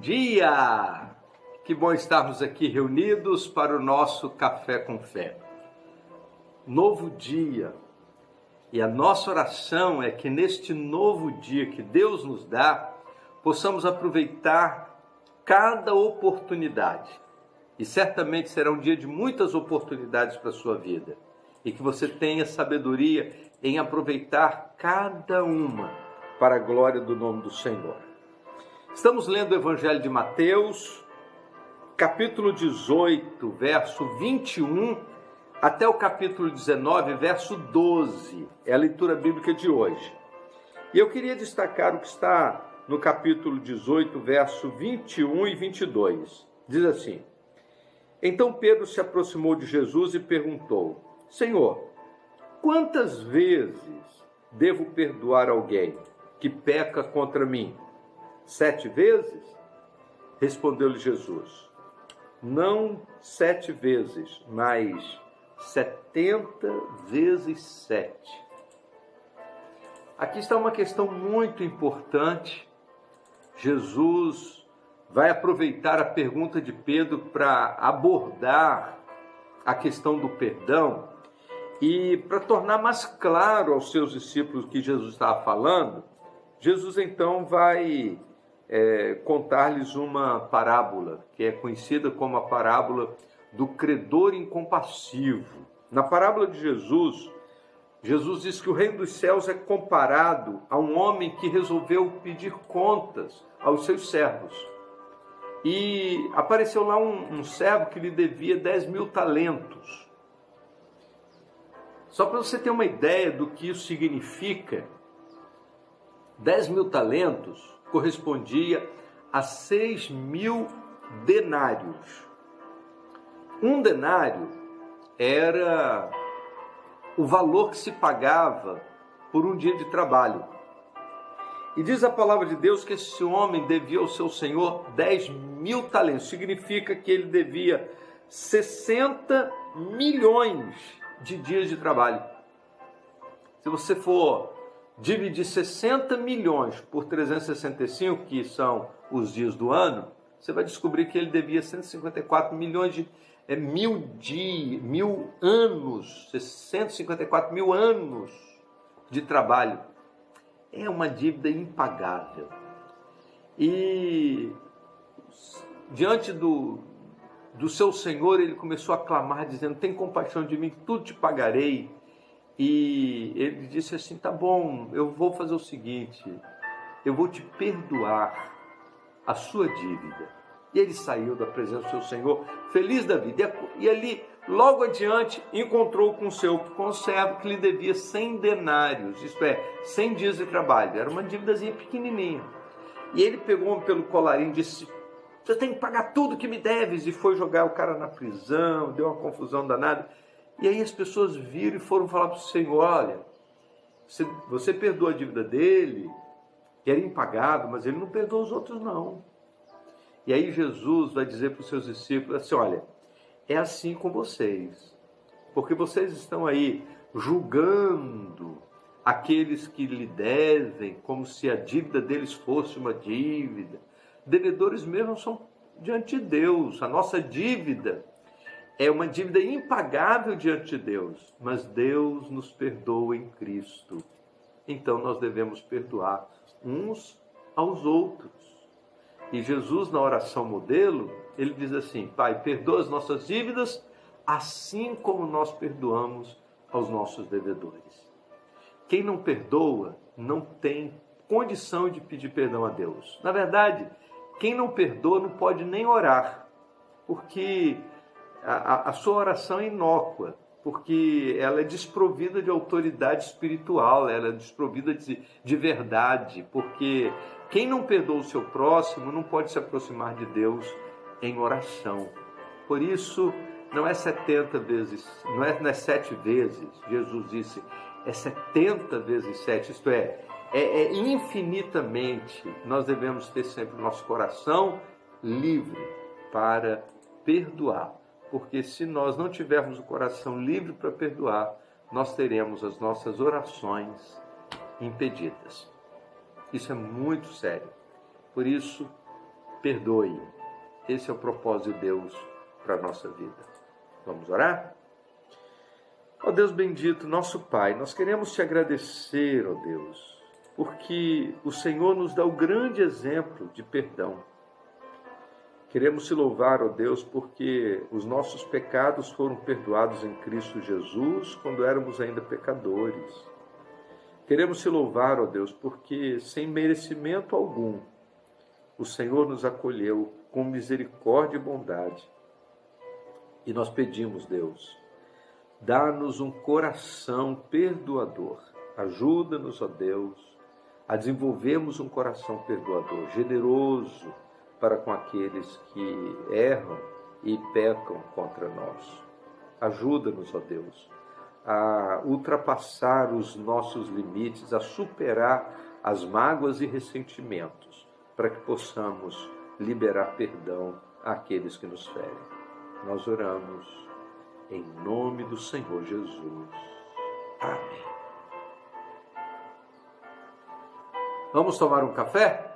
dia! Que bom estarmos aqui reunidos para o nosso Café com Fé. Novo dia. E a nossa oração é que neste novo dia que Deus nos dá, possamos aproveitar cada oportunidade. E certamente será um dia de muitas oportunidades para a sua vida. E que você tenha sabedoria em aproveitar cada uma para a glória do nome do Senhor. Estamos lendo o Evangelho de Mateus, capítulo 18, verso 21, até o capítulo 19, verso 12. É a leitura bíblica de hoje. E eu queria destacar o que está no capítulo 18, verso 21 e 22. Diz assim: Então Pedro se aproximou de Jesus e perguntou: Senhor, quantas vezes devo perdoar alguém que peca contra mim? 7 vezes? Respondeu-lhe Jesus: Não 7 vezes, mas 70 vezes 7. Aqui está uma questão muito importante. Jesus vai aproveitar a pergunta de Pedro para abordar a questão do perdão e para tornar mais claro aos seus discípulos o que Jesus estava falando. Jesus então vai contar-lhes uma parábola, que é conhecida como a parábola do credor incompassivo. Na parábola de Jesus, Jesus diz que o reino dos céus é comparado a um homem que resolveu pedir contas aos seus servos. E apareceu lá um servo que lhe devia 10.000 talentos. Só para você ter uma ideia do que isso significa, 10.000 talentos correspondia a 6.000 denários. Um denário era o valor que se pagava por um dia de trabalho. E diz a palavra de Deus que esse homem devia ao seu senhor 10.000 talentos. Significa que ele devia 60 milhões de dias de trabalho. Se você for dividir 60 milhões por 365, que são os dias do ano, você vai descobrir que ele devia 154 milhões de mil anos, 154 mil anos de trabalho. É uma dívida impagável. E diante do seu Senhor, ele começou a clamar, dizendo: tem compaixão de mim, tudo te pagarei. E ele disse assim: tá bom, eu vou fazer o seguinte, eu vou te perdoar a sua dívida. E ele saiu da presença do seu Senhor, feliz da vida. E ali, logo adiante, encontrou com o servo que lhe devia 100 denários, isto é, 100 dias de trabalho. Era uma dívidazinha pequenininha. E ele pegou pelo colarinho e disse: você tem que pagar tudo que me deves. E foi jogar o cara na prisão, deu uma confusão danada. E aí as pessoas viram e foram falar para o Senhor: olha, você perdoa a dívida dele, que era impagável, mas ele não perdoa os outros não. E aí Jesus vai dizer para os seus discípulos assim: olha, é assim com vocês, porque vocês estão aí julgando aqueles que lhe devem, como se a dívida deles fosse uma dívida. Devedores mesmo são diante de Deus. A nossa dívida é uma dívida impagável diante de Deus, mas Deus nos perdoa em Cristo. Então nós devemos perdoar uns aos outros. E Jesus, na oração modelo, ele diz assim: Pai, perdoa as nossas dívidas, assim como nós perdoamos aos nossos devedores. Quem não perdoa não tem condição de pedir perdão a Deus. Na verdade, quem não perdoa não pode nem orar, porque a sua oração é inócua, porque ela é desprovida de autoridade espiritual, ela é desprovida de verdade, porque quem não perdoa o seu próximo não pode se aproximar de Deus em oração. Por isso, não é 70 vezes, não é 7 vezes, Jesus disse, é 70 vezes 7, isto é infinitamente. Nós devemos ter sempre o nosso coração livre para perdoar. Porque se nós não tivermos o coração livre para perdoar, nós teremos as nossas orações impedidas. Isso é muito sério. Por isso, perdoe. Esse é o propósito de Deus para a nossa vida. Vamos orar? Ó Deus bendito, nosso Pai, nós queremos te agradecer, ó Deus, porque o Senhor nos dá o grande exemplo de perdão. Queremos te louvar, ó Deus, porque os nossos pecados foram perdoados em Cristo Jesus quando éramos ainda pecadores. Queremos te louvar, ó Deus, porque sem merecimento algum, o Senhor nos acolheu com misericórdia e bondade. E nós pedimos, Deus, dá-nos um coração perdoador. Ajuda-nos, ó Deus, a desenvolvermos um coração perdoador, generoso para com aqueles que erram e pecam contra nós. Ajuda-nos, ó Deus, a ultrapassar os nossos limites, a superar as mágoas e ressentimentos, para que possamos liberar perdão àqueles que nos ferem. Nós oramos em nome do Senhor Jesus. Amém. Vamos tomar um café?